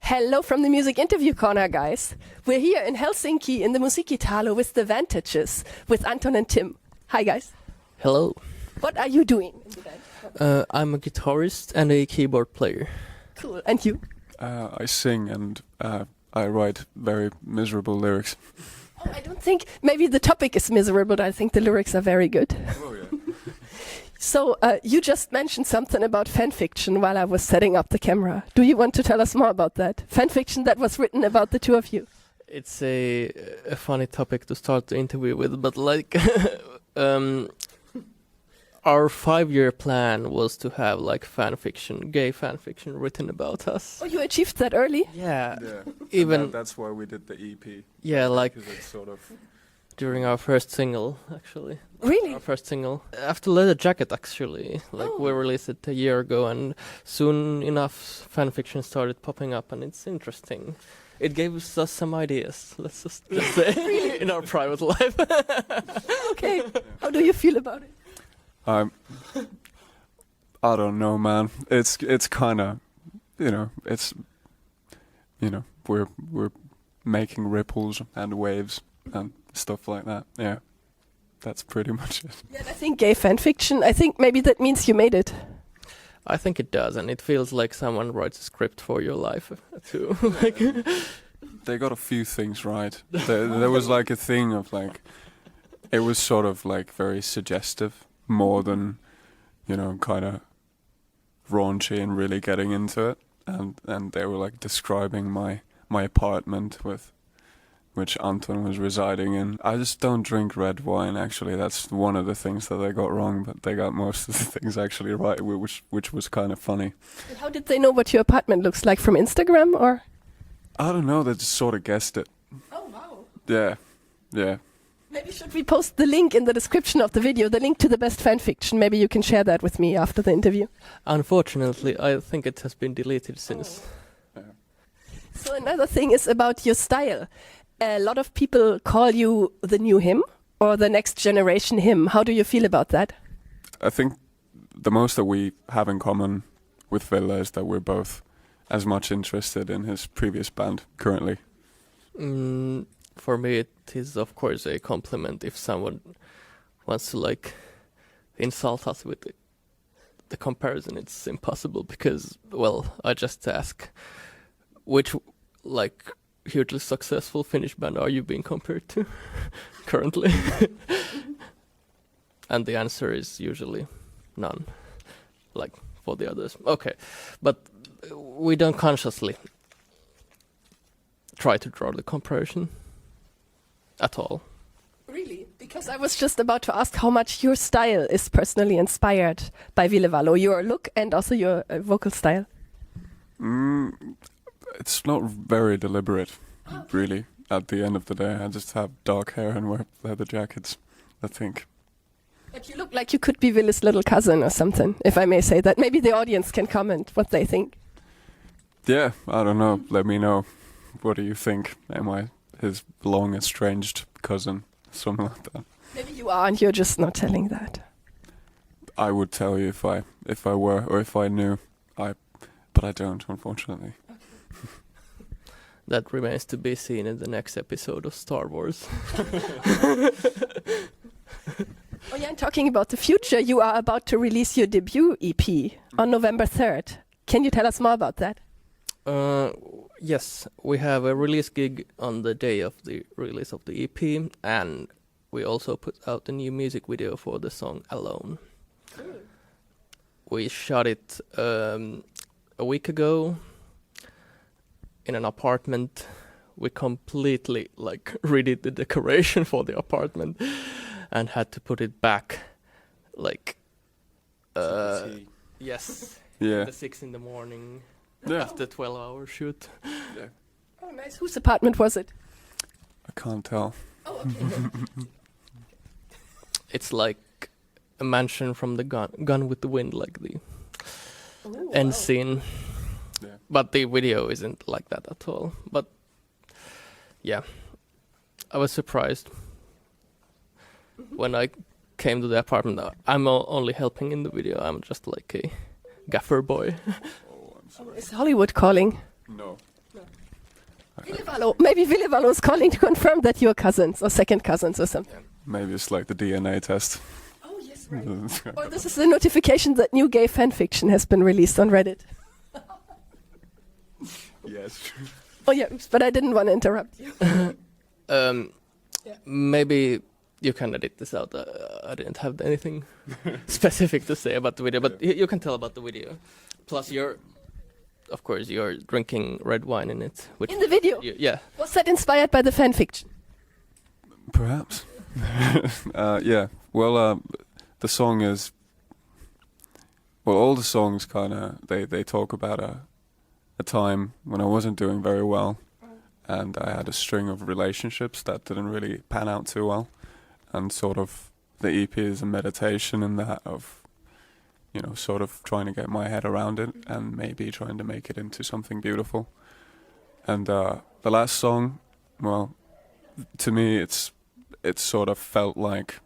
Hello from the Music Interview Corner, guys. We're here in Helsinki in the Musiikkitalo with the Vantages, with Anton and Tim. Hi, guys. Hello. What are you doing in the band? I'm a guitarist and a keyboard player. Cool. And you? I sing and I write very miserable lyrics. Oh, I don't think maybe the topic is miserable, but I think the lyrics are very good. Oh, yeah. So you just mentioned something about fanfiction while I was setting up the camera. Do you want to tell us more about that? Fanfiction that was written about the two of you. It's a funny topic to start the interview with, but like our 5-year plan was to have like fanfiction, gay fanfiction written about us. Oh, you achieved that early? Yeah. Even that's why we did the EP. Yeah, like because it's sort of during our first single, actually. Really? Our first single. After Leather Jacket, actually. Like, we released it a year ago, and soon enough, fanfiction started popping up, and it's interesting. It gave us some ideas, let's just say, in our private life. Okay. How do you feel about it? I don't know, man. It's kind of, we're making ripples and waves and stuff like that. Yeah. That's pretty much it. Yeah, I think gay fanfiction, I think maybe that means you made it. I think it does, and it feels like someone writes a script for your life, too. They got a few things right. There was like a thing of like, it was sort of like very suggestive, more than, kind of raunchy and really getting into it. And they were like describing my apartment with which Anton was residing in. I just don't drink red wine, actually. That's one of the things that they got wrong, but they got most of the things actually right, which was kind of funny. And how did they know what your apartment looks like, from Instagram, or? I don't know, they just sort of guessed it. Oh, wow. Yeah. Maybe should we post the link in the description of the video, the link to the best fanfiction? Maybe you can share that with me after the interview. Unfortunately, I think it has been deleted since. Oh. Yeah. So another thing is about your style. A lot of people call you the new him or the next generation him. How do you feel about that? I think the most that we have in common with Ville is that we're both as much interested in his previous band currently. For me, it is of course a compliment if someone wants to like insult us with the comparison. It's impossible because, well, I just ask which like hugely successful Finnish band are you being compared to currently? And the answer is usually none, like for the others. Okay, but we don't consciously try to draw the comparison at all. Really? Because I was just about to ask how much your style is personally inspired by Ville Valo, your look and also your vocal style. It's not very deliberate, really. At the end of the day, I just have dark hair and wear leather jackets, I think. But you look like you could be Ville's little cousin or something, if I may say that. Maybe the audience can comment what they think. Yeah, I don't know. Let me know. What do you think? Am I his long estranged cousin? Something like that. Maybe you are and you're just not telling that. I would tell you if I were, or if I knew. But I don't, unfortunately. That remains to be seen in the next episode of Star Wars. Oh yeah, and talking about the future, you are about to release your debut EP on November 3rd. Can you tell us more about that? Yes, we have a release gig on the day of the release of the EP, and we also put out a new music video for the song Alone. Cool. We shot it a week ago in an apartment. We completely like redid the decoration for the apartment and had to put it back like yes, Yeah. at 6 in the morning. Yeah. After 12-hour shoot. Yeah. Oh, nice. Whose apartment was it? I can't tell. Oh, okay. It's like a mansion from the Gun with the Wind, like the end scene. Yeah. But the video isn't like that at all. But yeah, I was surprised when I came to the apartment. I'm only helping in the video. I'm just like a gaffer boy. Oh, I'm sorry. Is Hollywood calling? No. Maybe Villevalo is calling to confirm that you're cousins or second cousins or something. Maybe it's like the DNA test. Oh, yes, right. Or this is the notification that new gay fanfiction has been released on Reddit. Yes. Oh, yeah, oops, but I didn't want to interrupt you. Maybe you can edit this out. I didn't have anything specific to say about the video, but you can tell about the video. Plus, of course, you're drinking red wine in it. Which In the video? Yeah. Was that inspired by the fanfiction? Perhaps. Yeah. Well, the song is. Well, all the songs kind of they talk about a time when I wasn't doing very well, and I had a string of relationships that didn't really pan out too well, and sort of the EP is a meditation in that of, sort of trying to get my head around it and maybe trying to make it into something beautiful. And the last song, well, to me it's sort of felt like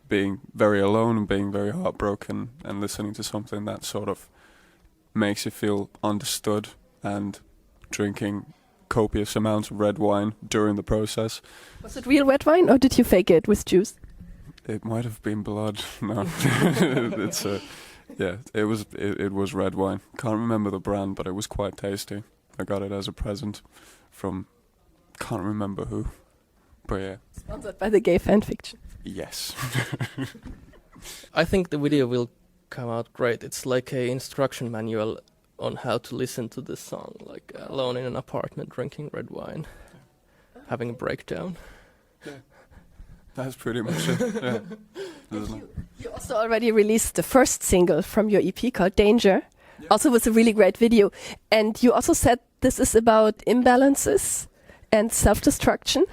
being very alone and being very heartbroken and listening to something that sort of makes you feel understood, and drinking copious amounts of red wine during the process. Was it real red wine or did you fake it with juice? It might have been blood. No, it's it was red wine. Can't remember the brand, but it was quite tasty. I got it as a present from can't remember who, but yeah. Sponsored by the gay fanfiction. Yes. I think the video will come out great. It's like a instruction manual on how to listen to this song, like alone in an apartment drinking red wine, having a breakdown. Yeah. That's pretty much it. Yeah. You also already released the first single from your EP called Danger. Yeah. Also with a really great video. And you also said this is about imbalances and self-destruction.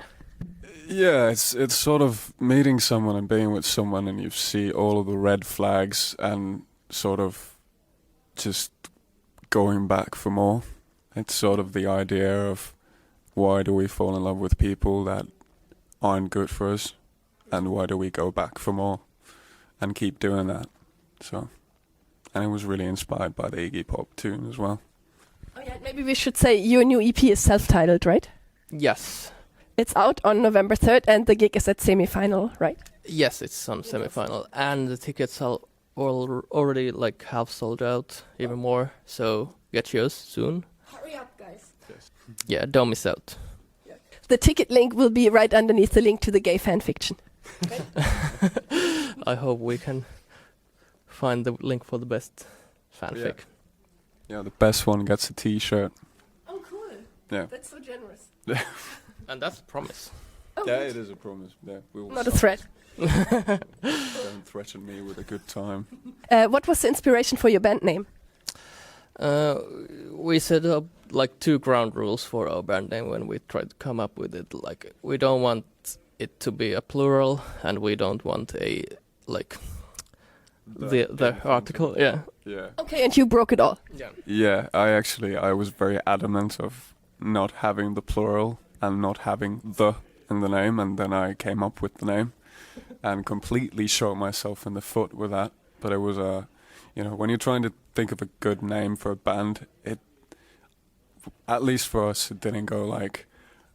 Yeah, it's sort of meeting someone and being with someone and you see all of the red flags and sort of just going back for more. It's sort of the idea of why do we fall in love with people that aren't good for us, and why do we go back for more and keep doing that. So, and it was really inspired by the Iggy Pop tune as well. Oh yeah, maybe we should say your new EP is self-titled, right? Yes. It's out on November 3rd and the gig is at semi-final, right? Yes, it's on semi-final, and the tickets are already like half sold out, even more. So get yours soon. Hurry up, guys. Yes. Yeah, don't miss out. Yeah. The ticket link will be right underneath the link to the gay fanfiction. I hope we can find the link for the best fanfic. Yeah, the best one gets a T-shirt. Oh, cool. Yeah. That's so generous. And that's a promise. Oh, Yeah, good. it is a promise. Yeah, we will Not a threat. Don't threaten me with a good time. What was the inspiration for your band name? We set up like 2 ground rules for our band name when we tried to come up with it. Like, we don't want it to be a plural, and we don't want a like the article. Yeah. Yeah. Okay, and you broke it all. Yeah. Yeah, I was very adamant of not having the plural and not having the in the name, and then I came up with the name and completely shot myself in the foot with that. But it was when you're trying to think of a good name for a band, at least for us, it didn't go like,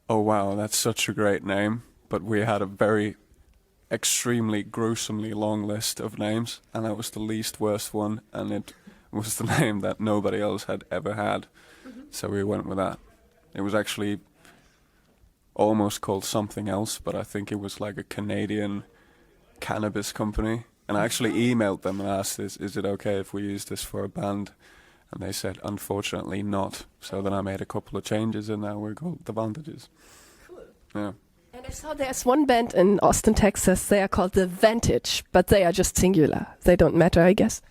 oh wow, that's such a great name. But we had a very extremely gruesomely long list of names, and that was the least worst one, and it was the name that nobody else had ever had. So we went with that. It was actually almost called something else, but I think it was like a Canadian cannabis company. And I actually emailed them and asked, is it okay if we use this for a band? And they said, unfortunately not. So then I made a couple of changes, and now we're called the Vantages. Cool. Yeah. And I saw there's one band in Austin, Texas. They are called the Vantage, but they are just singular. They don't matter, I guess.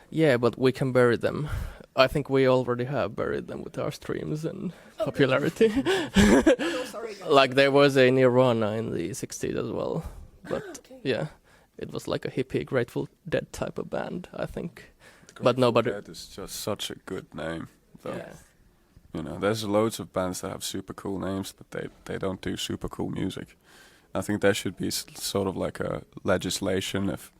Yeah, but we can bury them. I think we already have buried them with our streams and popularity. Sorry, Like, there was a Nirvana in the 60s as well. But yeah, it was like a hippie Grateful Dead type of band, I think. But nobody... Dead is just such a good name, though. Yeah. You know, there's loads of bands that have super cool names, but they don't do super cool music. I think there should be sort of like a legislation if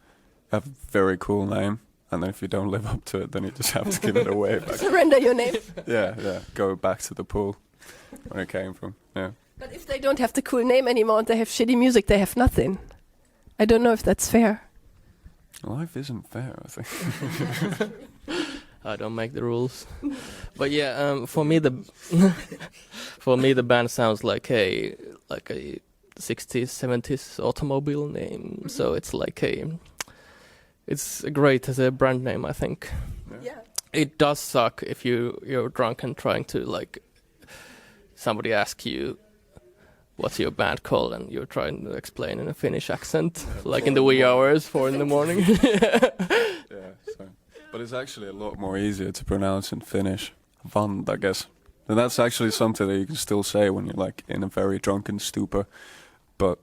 you have a very cool name, and then if you don't live up to it, then you just have to give it away. Surrender your name. Yeah, go back to the pool. where it came from. Yeah. But if they don't have the cool name anymore and they have shitty music, they have nothing. I don't know if that's fair. Life isn't fair, I think. I don't make the rules. But yeah, for me the band sounds like a 60s 70s automobile name. So it's like it's great as a brand name, I think. Yeah. It does suck if you're drunk and trying to like somebody asks you what's your band called and you're trying to explain in a Finnish accent, like in the wee hours, 4 in the morning. Yeah, so. But it's actually a lot more easier to pronounce in Finnish. Vant, I guess. And that's actually something that you can still say when you're like in a very drunken stupor. But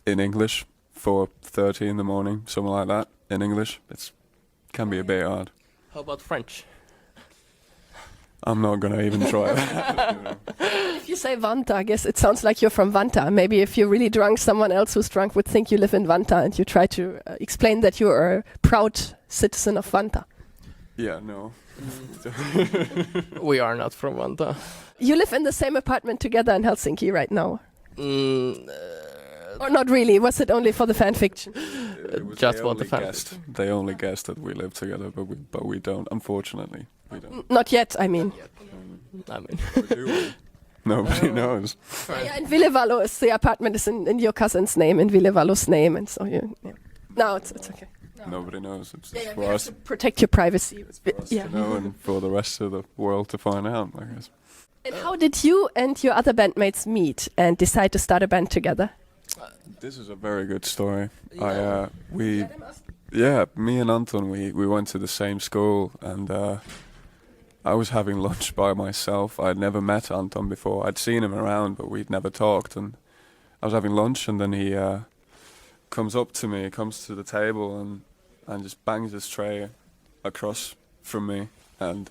in English, 4:30 in the morning, something like that, in English, it can be a bit hard. How about French? I'm not going to even try that. You know. If you say Vanta, I guess it sounds like you're from Vanta. Maybe if you're really drunk, someone else who's drunk would think you live in Vanta and you try to explain that you are a proud citizen of Vanta. Yeah, no. We are not from Vantaa. You live in the same apartment together in Helsinki right now. Mm, Or not really, was it only for the fan fiction? Just for the fan. They only guessed that we live together, but we don't. Unfortunately, we don't. Not yet, I mean. I mean, Nobody knows. Yeah, in Villevalo, the apartment is in your cousin's name, in Villevalo's name, and so you. Yeah. No, it's okay. Nobody knows. It's Yeah, for us. to protect your privacy. Yeah. to know and for the rest of the world to find out, I guess. And how did you and your other bandmates meet and decide to start a band together? This is a very good story. Yeah. Me and Anton, we went to the same school, and I was having lunch by myself. I'd never met Anton before. I'd seen him around, but we'd never talked. And I was having lunch, and then he comes up to me, comes to the table, and just bangs his tray across from me. And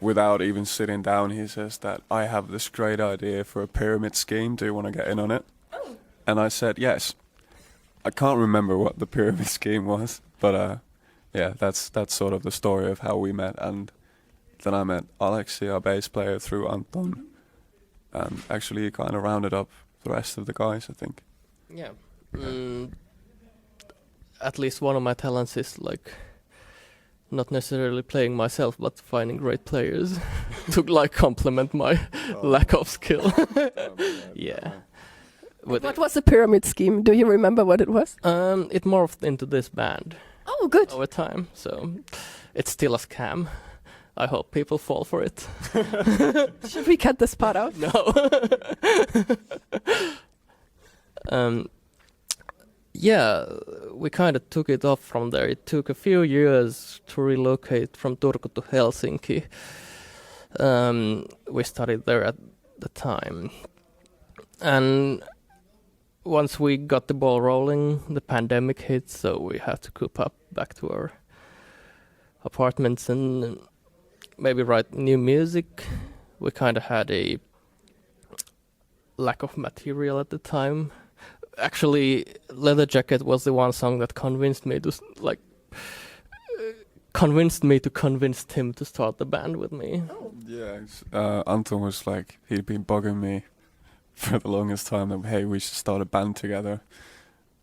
without even sitting down, he says that I have this great idea for a pyramid scheme. Do you want to get in on it? And I said yes. I can't remember what the pyramid scheme was, but yeah, that's sort of the story of how we met. And then I met Alexi, our bass player, through Anton, and actually he kind of rounded up the rest of the guys, I think. yeah. At least one of my talents is like not necessarily playing myself, but finding great players to like complement my lack of skill. Yeah. What was the pyramid scheme? Do you remember what it was? It morphed into this band Oh, good. over time, so it's still a scam. I hope people fall for it. Should we cut this part out? No. Yeah, we kind of took it off from there. It took a few years to relocate from Turku to Helsinki. We studied there at the time. And once we got the ball rolling, the pandemic hit, so we had to coop up back to our apartments and maybe write new music. We kind of had a lack of material at the time. Actually, Leather Jacket was the one song that convinced me to convince him to start the band with me. Yeah, Anton was like, he'd been bugging me for the longest time that, hey, we should start a band together.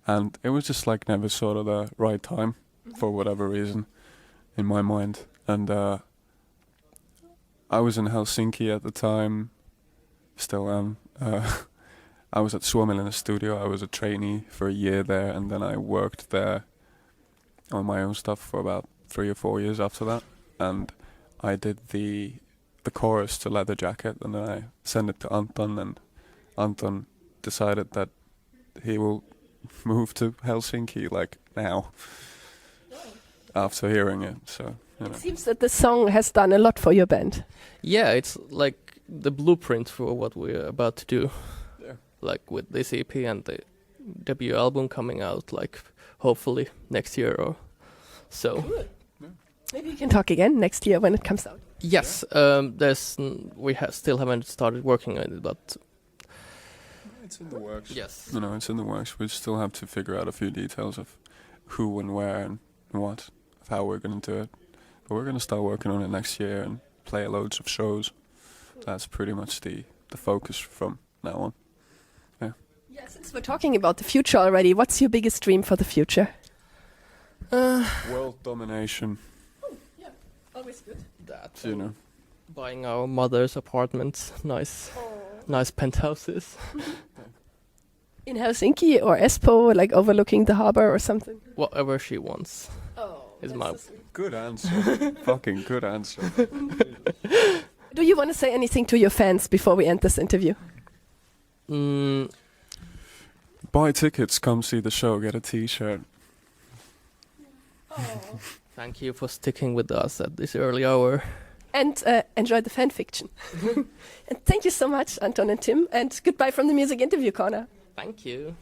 And it was just like never sort of the right time for whatever reason in my mind. And I was in Helsinki at the time, still am. I was at Suomellinen studio. I was a trainee for a year there, and then I worked there on my own stuff for about 3 or 4 years after that. And I did the chorus to Leather Jacket, and then I sent it to Anton, and Anton decided that he will move to Helsinki like now after hearing it. So, you know. It seems that the song has done a lot for your band. Yeah, it's like the blueprint for what we're about to do. Yeah. Like with this EP and the debut album coming out, like hopefully next year or so. Maybe you can talk again next year when it comes out. Yes, still haven't started working on it, but It's in the works. yes. You know, it's in the works. We still have to figure out a few details of who and where and what, of how we're going to do it. But we're going to start working on it next year and play loads of shows that's pretty much the focus from now on. Yeah, since we're talking about the future already, what's your biggest dream for the future? World domination, Yeah, always good. That you know. buying our mother's apartments, nice penthouses. In Helsinki or Espoo, like overlooking the harbor or something? Whatever she wants Oh, is my. Good answer. Fucking good answer. Do you want to say anything to your fans before we end this interview? Buy tickets, come see the show, get a T-shirt. Thank you for sticking with us at this early hour. And enjoy the fan fiction. And thank you so much, Anton and Tim. And goodbye from the Music Interview Corner. Thank you.